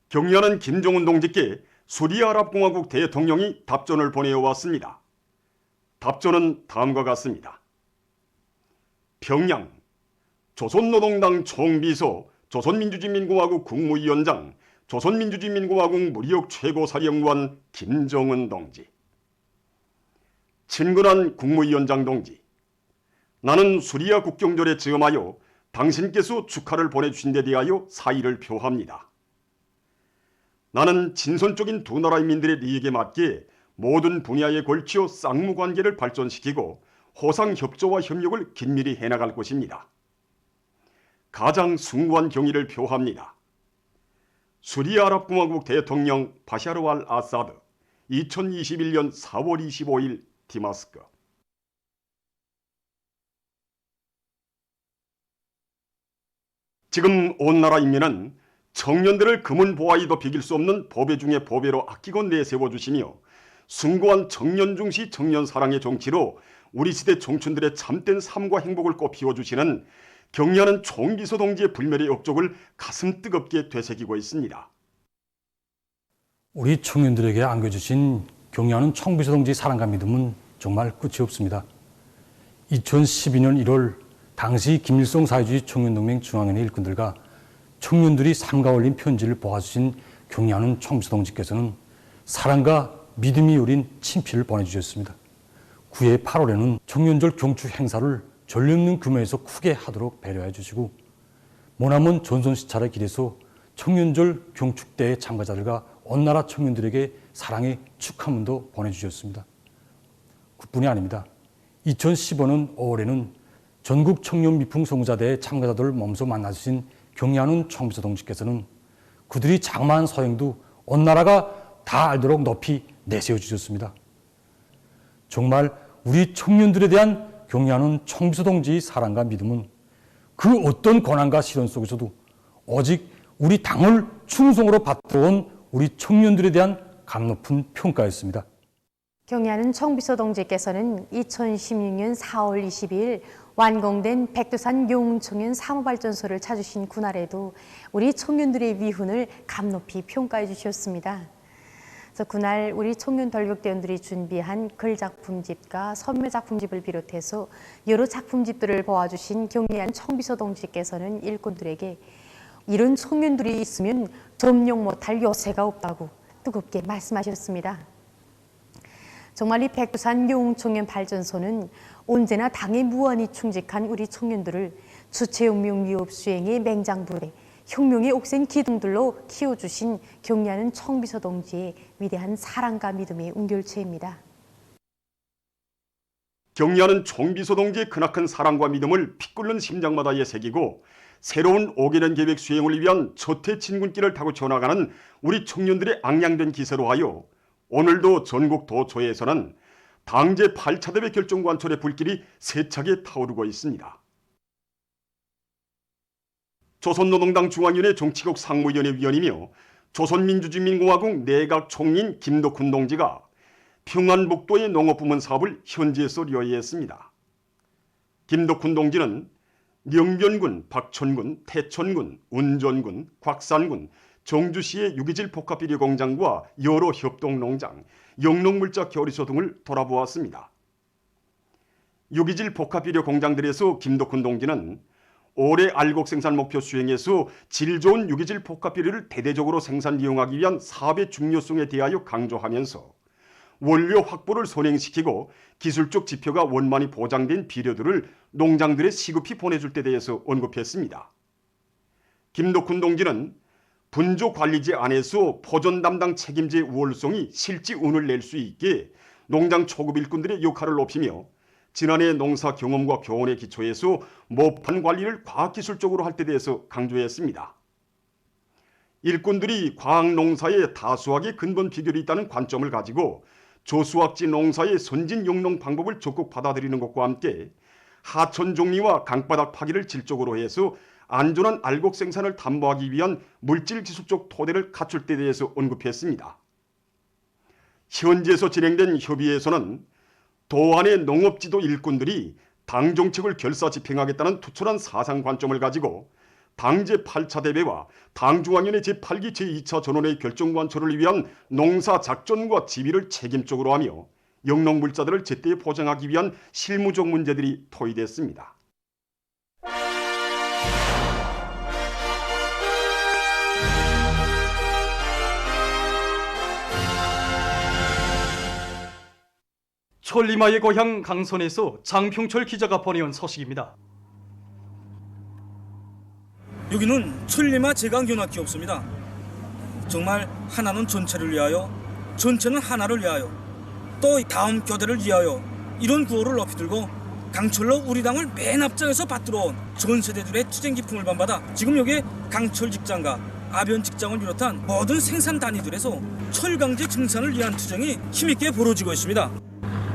경리하는 김정은 동지께 수리아랍공화국 대통령이 답전을 보내왔습니다. 답전은 다음과 같습니다. 평양 조선노동당 총비서, 조선민주주의민공화국 국무위원장, 조선민주주의민공화국 무력 최고사령관 김정은 동지. 친근한 국무위원장 동지, 나는 수리아 국경절에 즈음하여 당신께서 축하를 보내주신 데 대하여 사의를 표합니다. 나는 친선적인 두 나라의 민들의利益에 맞게 모든 분야에 걸쳐 쌍무관계를 발전시키고 호상협조와 협력을 긴밀히 해나갈 것입니다. 가장 숭고한 경의를 표합니다. 수리아랍공화국 대통령 바샤르 알 아사드 2021년 4월 25일 디마스크. 지금 온 나라 인민은 청년들을 금은 보화에도 비길 수 없는 보배 중의 보배로 아끼고 내세워주시며 숭고한 청년 중시 청년 사랑의 정치로 우리 시대 청춘들의 참된 삶과 행복을 꽃피워주시는 경리하는 총비서 동지의 불멸의 업적을 가슴 뜨겁게 되새기고 있습니다. 우리 청년들에게 안겨주신 경리하는 총비서 동지의 사랑과 믿음은 정말 끝이 없습니다. 2012년 1월 당시 김일성 사회주의 청년동맹 중앙위원회 일꾼들과 청년들이 삼가 올린 편지를 보아주신 경리하는 총비서 동지께서는 사랑과 믿음이 우린 친필을 보내주셨습니다. 그해 8월에는 청년절 경축 행사를 전례 없는 규모에서 크게 하도록 배려해 주시고 머나먼 전선시찰의 길에서 청년절 경축대회 참가자들과 온 나라 청년들에게 사랑의 축하문도 보내주셨습니다. 그뿐이 아닙니다. 2015년 5월에는 전국 청년 미풍 성사대회 참가자들을 몸소 만나주신 경리하는 총비서 동지께서는 그들이 장마한 소행도 온 나라가 다 알도록 높이 내세워 주셨습니다. 정말 우리 청년들에 대한 경리하는 총비서 동지의 사랑과 믿음은 그 어떤 고난과 시련 속에서도 오직 우리 당을 충성으로 받들어온 우리 청년들에 대한 감높은 평가였습니다. 경리하는 총비서 동지께서는 2016년 4월 22일 완공된 백두산 용청년 사무발전소를 찾으신 그날에도 우리 청년들의 위훈을 감높이 평가해 주셨습니다. 그래서 그날 우리 청년 돌격대원들이 준비한 글작품집과 선매작품집을 비롯해서 여러 작품집들을 보아주신 경리한 총비서 동지께서는 일꾼들에게 이런 청년들이 있으면 점령 못할 요새가 없다고 뜨겁게 말씀하셨습니다. 정말 이 백두산 용청년 발전소는 언제나 당에 무한히 충직한 우리 청년들을 주체혁명 위협 수행의 맹장부대, 혁명의 옥센 기둥들로 키워주신 경리하는 총비서 동지의 위대한 사랑과 믿음의 은결체입니다. 경리하는 총비서 동지의 크나큰 사랑과 믿음을 피 끓는 심장마다에 새기고 새로운 5개년 계획 수행을 위한 저태 진군길을 타고 쳐나가는 우리 청년들의 앙양된 기세로 하여 오늘도 전국 도처에서는 당제 8차 대회 결정관철의 불길이 세차게 타오르고 있습니다. 조선노동당 중앙위원회 정치국 상무위원회 위원이며 조선민주주의민공화국 내각총리인 김덕훈 동지가 평안북도의 농업부문 사업을 현지에서 리어했습니다. 김덕훈 동지는 영변군, 박천군, 태천군, 운전군, 곽산군, 정주시의 유기질 복합비료 공장과 여러 협동농장, 영농물자 겨울이소 등을 돌아보았습니다. 유기질 복합비료 공장들에서 김덕훈 동지는 올해 알곡 생산 목표 수행에서 질 좋은 유기질 복합비료를 대대적으로 생산 이용하기 위한 사업의 중요성에 대하여 강조하면서 원료 확보를 선행시키고 기술적 지표가 원만히 보장된 비료들을 농장들에 시급히 보내줄 때 대해서 언급했습니다. 김덕훈 동지는 분조 관리제 안에서 포전 담당 책임자의 우월성이 실제 운을 낼 수 있게 농장 초급 일꾼들의 역할을 높이며 지난해 농사 경험과 교훈의 기초에서 모판 관리를 과학기술적으로 할 때 대해서 강조했습니다. 일꾼들이 과학농사의 다수학의 근본 비결이 있다는 관점을 가지고 저수학지 농사의 선진 영농 방법을 적극 받아들이는 것과 함께 하천 정리와 강바닥 파기를 질적으로 해서 안전한 알곡 생산을 담보하기 위한 물질 기술적 토대를 갖출 때 대해서 언급했습니다. 현지에서 진행된 협의회에서는 도안의 농업지도 일꾼들이 당 정책을 결사 집행하겠다는 투철한 사상 관점을 가지고 당 제8차 대회와 당중앙위원회 제8기 제2차 전원회 결정 관철을 위한 농사 작전과 지휘를 책임적으로 하며 영농물자들을 제때 보장하기 위한 실무적 문제들이 토의됐습니다. 천리마의 고향 강선에서 장평철 기자가 보내온 소식입니다. 여기는 천리마 제강교납기업소입니다. 정말 하나는 전체를 위하여, 전체는 하나를 위하여, 또 다음 교대를 위하여 이런 구호를 높이 들고 강철로 우리 당을 맨 앞장에서 받들어온 전 세대들의 투쟁 기풍을 반받아 지금 여기 강철 직장과 아변 직장을 비롯한 모든 생산 단위들에서 철강제 증산을 위한 투쟁이 힘있게 벌어지고 있습니다.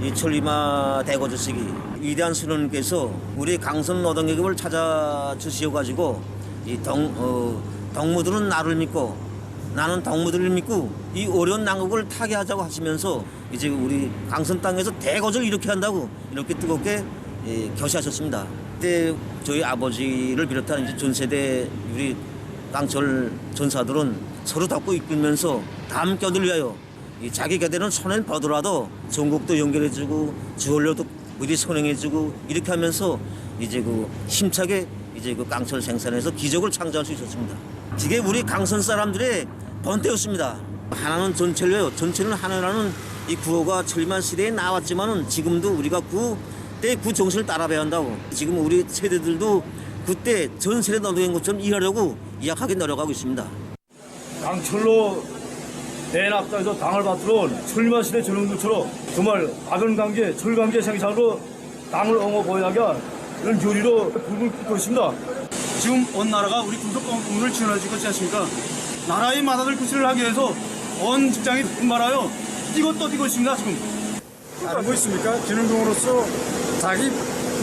이 천리마 대거주식이 위대한 신혼께서 우리 강선 노동계급을 찾아주시어가지고 이 덕무들은 나를 믿고 나는 덕무들을 믿고 이 어려운 난국을 타개하자고 하시면서 이제 우리 강선 땅에서 대거를 이렇게 한다고 이렇게 뜨겁게 결시하셨습니다. 그때 저희 아버지를 비롯한 이제 전 세대 우리 강철 전사들은 서로 덮고 이끌면서 다음 껴들 위하여 이 자기 곁에는 손을 뻗더라도 전국도 연결해주고 주원료도 미리 선행해주고 이렇게 하면서 이제 그 힘차게 이제 그 강철 생산에서 기적을 창조할 수 있었습니다. 이게 우리 강선 사람들의 번태였습니다. 하나는 전체로요, 전체는 하나라는 이 구호가 천리마 시대에 나왔지만은 지금도 우리가 그때 그 정신을 따라가야 한다고. 지금 우리 세대들도 그때 전 세대 노동한 것처럼 일하려고 약하게 노력하고 있습니다. 강철로 맨 앞장에서 당을 받들어온 천리마 시대 전형들처럼 정말 아변강제, 철강제 생산으로 당을 옹호보호하게 한 이런 교리로 불을 끓고 있습니다. 지금 온 나라가 우리 군속공무를 지원해주고 있지 않습니까? 나라의 마다들 구실을 하기 위해서 온 직장이 분발하여 뛰고 또 뛰고 있습니다. 지금 알고 있습니까? 기능공으로서 자기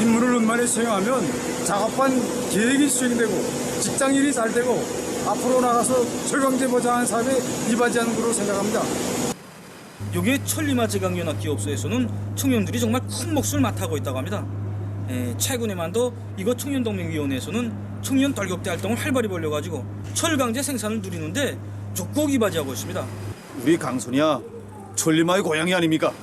임무를 원만히 수행하면 작업한 계획이 수행되고 직장일이 잘 되고 앞으로 나가서 철강제 보장하는 사업에 이바지하는 것으로 생각합니다. 여기 천리마 제강연합기업소에서는 청년들이 정말 큰 몫을 맡아고 있다고 합니다. 최근에만도 이곳 청년동맹위원회에서는 청년 돌격대 활동을 활발히 벌려가지고 철강제 생산을 누리는데 적극 이바지하고 있습니다. 우리 강선이야 천리마의 고향이 아닙니까?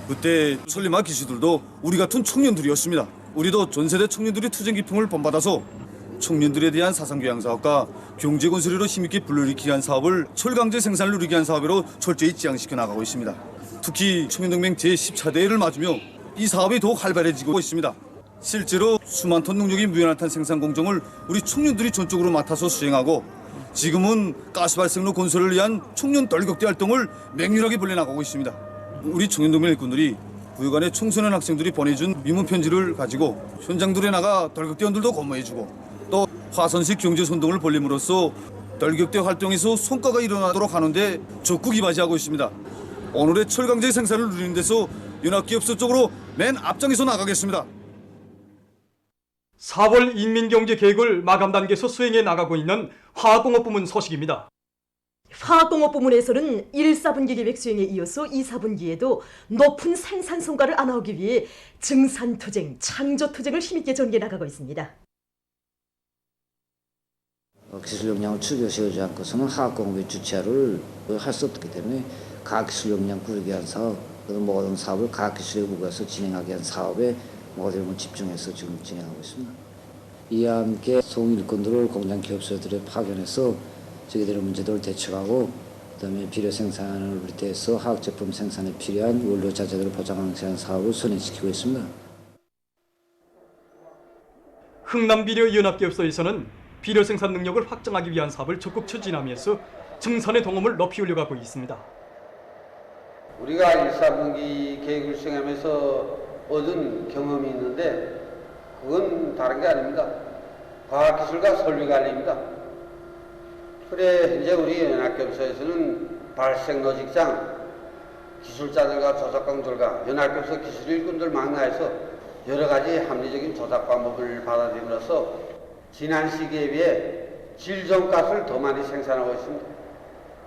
그때 천리마 기수들도 우리 같은 청년들이었습니다. 우리도 전세대 청년들이 투쟁 기풍을 본받아서 청년들에 대한 사상교양 사업과 경제건설로 힘있게 불러일으키기 위한 사업을 철강제 생산을 누리게 한 사업으로 철저히 지향시켜 나가고 있습니다. 특히 청년동맹 제14대회를 맞으며 이 사업이 더욱 활발해지고 있습니다. 실제로 수만 톤 농력이 무연한탄 생산 공정을 우리 청년들이 전적으로 맡아서 수행하고 지금은 가스발생로 건설을 위한 청년 돌격대 활동을 맹렬하게 벌려나가고 있습니다. 우리 청년동맹 일꾼들이 부여간의 청소년 학생들이 보내준 위문 편지를 가지고 현장들에 나가 돌격대원들도 거머해주고 또 화선식 경제선동을 벌림으로써 돌격대 활동에서 성과가 일어나도록 하는데 적극 이바지하고 있습니다. 오늘의 철강제 생산을 누리는 데서 연합기업소 쪽으로 맨 앞장에서 나가겠습니다. 4월 인민경제계획을 마감 단계에서 수행해 나가고 있는 화학공업부문 소식입니다. 화학공업 부문에서는 1, 4분기 계획 수행에 이어서 2, 4분기에도 높은 생산 성과를 안아오기 위해 증산투쟁, 창조투쟁을 힘있게 전개해 나가고 있습니다. 기술 역량을 추겨 세우지 않고서는 화학공업의 주체를 할 수 없기 때문에 과학기술 역량 꾸리기 위한 사업, 모든 사업을 과학기술에 우겨서 진행하기 위한 사업에 모든 집중해서 지금 진행하고 있습니다. 이와 함께 소일꾼들을 공장 기업소들에 파견해서 저희들의 문제들을 대처하고 그다음에 비료 생산을 비롯해서 화학 제품 생산에 필요한 원료 자재들을 보장하는 사업을 선행시키고 있습니다. 흥남비료연합기업소에서는 비료 생산 능력을 확장하기 위한 사업을 적극 추진하면서 증산의 동험을 높이 올려가고 있습니다. 우리가 1, 4분기 계획을 수행하면서 얻은 경험이 있는데 그건 다른 게 아닙니다. 과학기술과 설비관리입니다. 그래 이제 우리 연합기업소에서는 발생로 직장 기술자들과 조작공들과 연합기업소 기술 일꾼들 망라해서 여러 가지 합리적인 조작 방법을 받아들임으로써 지난 시기에 비해 질전가스를 더 많이 생산하고 있습니다.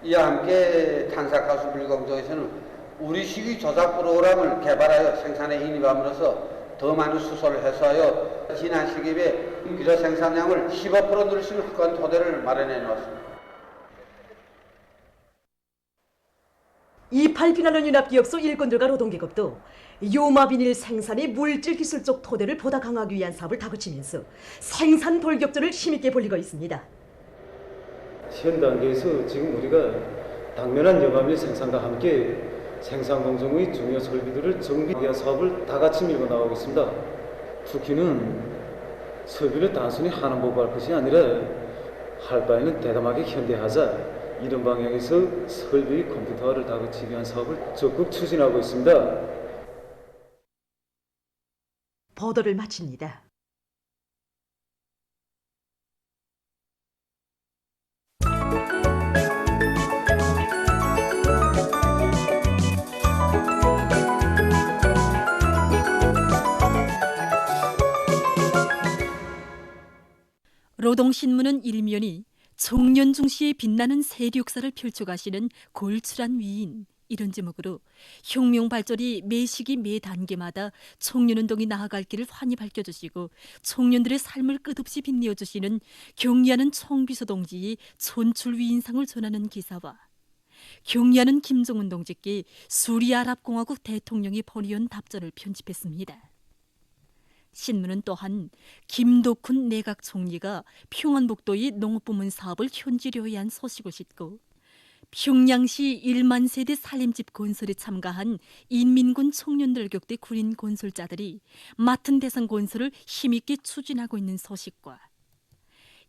이와 함께 탄산가스 분리공정에서는 우리 시기 조작 프로그램을 개발하여 생산에 인입함으로써 더 많은 수소를 해소하여 지난 시기에 비료 생산량을 15% 늘릴 수 있는 확고한 토대를 마련해 놓았습니다. 28 비난원 연합기업소 일꾼들과 노동계급도 요마비닐 생산의 물질 기술적 토대를 보다 강화하기 위한 사업을 다그치면서 생산 돌격전을 힘있게 벌이고 있습니다. 현 단계에서 지금 우리가 당면한 요마비닐 생산과 함께 생산 공정의 중요 설비들을 정비하기 위한 사업을 다 같이 밀고 나가고 있습니다. 특히는 설비를 단순히 하나 보고할 것이 아니라 할 바에는 대담하게 현대하자, 이런 방향에서 설비 컴퓨터화를 다그치기 위한 사업을 적극 추진하고 있습니다. 보도를 마칩니다. 노동신문은 일면이 청년 중시의 빛나는 세리 역사를 펼쳐가시는 골출한 위인, 이런 제목으로 혁명 발전이 매 시기 매 단계마다 청년운동이 나아갈 길을 환히 밝혀주시고 청년들의 삶을 끝없이 빛내어주시는 경리하는 청비서 동지의 촌출 위인상을 전하는 기사와 경리하는 김정은 동지께 수리아랍공화국 대통령이 보내온 답전을 편집했습니다. 신문은 또한 김덕훈 내각 총리가 평안북도의 농업부문 사업을 현지료에 한 소식을 싣고 평양시 1만 세대 살림집 건설에 참가한 인민군 청년들 격대 군인 건설자들이 맡은 대상 건설을 힘있게 추진하고 있는 소식과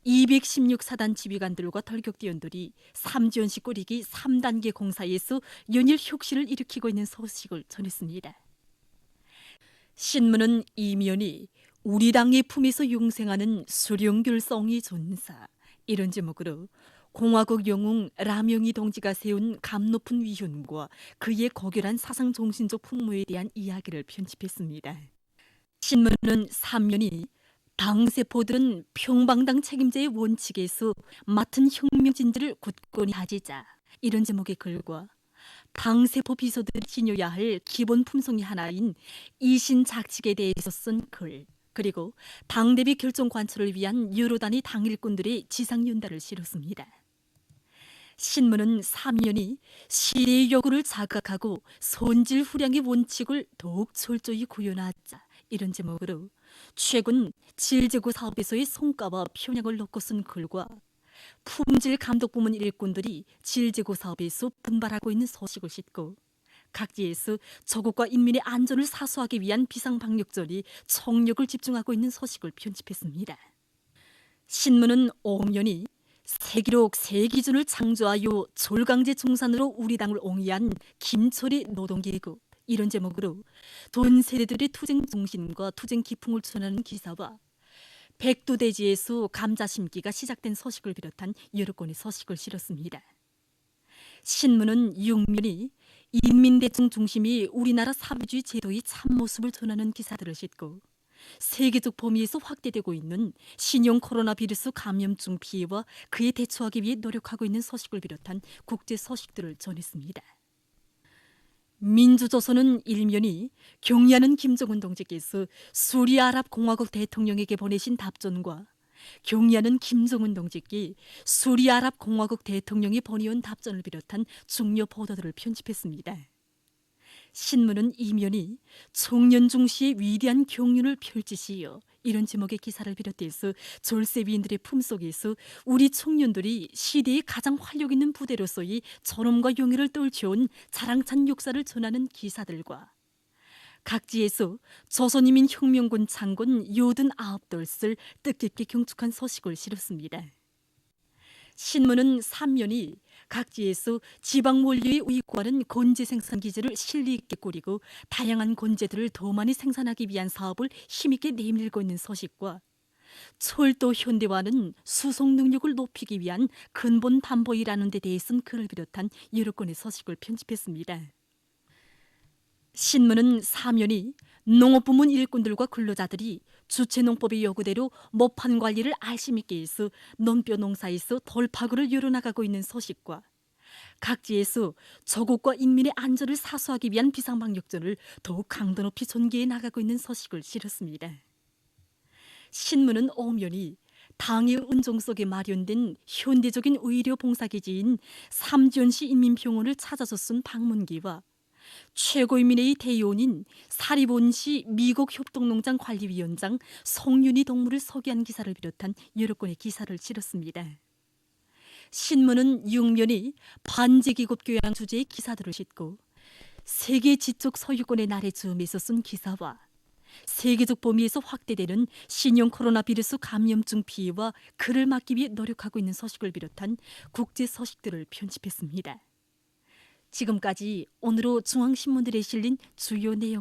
216사단 지휘관들과 덜격대원들이 삼지연식 꾸리기 3단계 공사에서 연일 혁신을 일으키고 있는 소식을 전했습니다. 신문은 이면이 우리 당의 품에서 용생하는 수령결성의 존사, 이런 제목으로 공화국 영웅 라명희 동지가 세운 감 높은 위훈과 그의 고결한 사상 정신적 풍모에 대한 이야기를 편집했습니다. 신문은 3면이 당세포들은 평방당 책임자의 원칙에서 맡은 혁명 진지를 굳건히 다지자, 이런 제목의 글과 당세포 비서들이 지녀야 할 기본 품성이 하나인 이신작칙에 대해서 쓴 글, 그리고 당대비 결정 관철을 위한 여러 단위 당일꾼들의 지상연달을 실었습니다. 신문은 3년이 시대의 요구를 자각하고 손질 후량의 원칙을 더욱 철저히 구현하자, 이런 제목으로 최근 질제고 사업에서의 성과와 편향을 놓고 쓴 글과 품질 감독 부문 일꾼들이 질제고 사업에서 분발하고 있는 소식을 싣고 각지에서 조국과 인민의 안전을 사수하기 위한 비상방역전이 총력을 집중하고 있는 소식을 편집했습니다. 신문은 5면이 세기록 새 기준을 창조하여 졸강제 중산으로 우리 당을 옹이한 김철의 노동계급, 이런 제목으로 돈 세대들의 투쟁 정신과 투쟁 기풍을 전하는 기사와 백두대지에서 감자 심기가 시작된 소식을 비롯한 여러 건의 소식을 실었습니다. 신문은 6면이 인민대중 중심이 우리나라 사회주의 제도의 참모습을 전하는 기사들을 싣고 세계적 범위에서 확대되고 있는 신형 코로나 바이러스 감염증 피해와 그에 대처하기 위해 노력하고 있는 소식을 비롯한 국제 소식들을 전했습니다. 민주조선은 일면이 경리하는 김정은 동지께서 수리아랍공화국 대통령에게 보내신 답전과 경리하는 김정은 동지께 수리아랍공화국 대통령이 보내온 답전을 비롯한 중요 보도들을 편집했습니다. 신문은 이면이 청년 중시의 위대한 경륜을 펼치시어, 이런 제목의 기사를 비롯해서 졸세위인들의 품속에서 우리 청년들이 시대의 가장 활력 있는 부대로서의 존엄과 영예를 떨쳐온 자랑찬 역사를 전하는 기사들과 각지에서 조선인민혁명군 장군 요든 9돌을 뜻깊게 경축한 소식을 실었습니다. 신문은 3면이 각지에서 지방 원료의 우익과는 건재 생산 기지를 실리 있게 꾸리고 다양한 건재들을 더 많이 생산하기 위한 사업을 힘있게 내밀고 있는 소식과 철도 현대화는 수송 능력을 높이기 위한 근본 담보이라는 데 대해 쓴 글을 비롯한 여러 건의 소식을 편집했습니다. 신문은 3면이 농업부문 일꾼들과 근로자들이 주체농법의 요구대로 모판 관리를 알심 있게 해서 논뼈 농사에서 돌파구를 열어나가고 있는 소식과 각지에서 조국과 인민의 안전을 사수하기 위한 비상방역전을 더욱 강도 높이 전개해 나가고 있는 소식을 실었습니다. 신문은 오면이 당의 은종 속에 마련된 현대적인 의료 봉사기지인 삼전시 인민병원을 찾아서 쓴 방문기와 최고인민회의 대의원인 사립원시 미국협동농장 관리위원장 송윤희 동무를 소개한 기사를 비롯한 여러 건의 기사를 실었습니다. 신문은 6면이 반제기급교양 주제의 기사들을 싣고 세계 지적 소유권의 날에 즈음해서 쓴 기사와 세계적 범위에서 확대되는 신형 코로나 바이러스 감염증 피해와 그를 막기 위해 노력하고 있는 소식을 비롯한 국제 소식들을 편집했습니다. 지금까지 오늘로 중앙신문들에 실린 주요 내용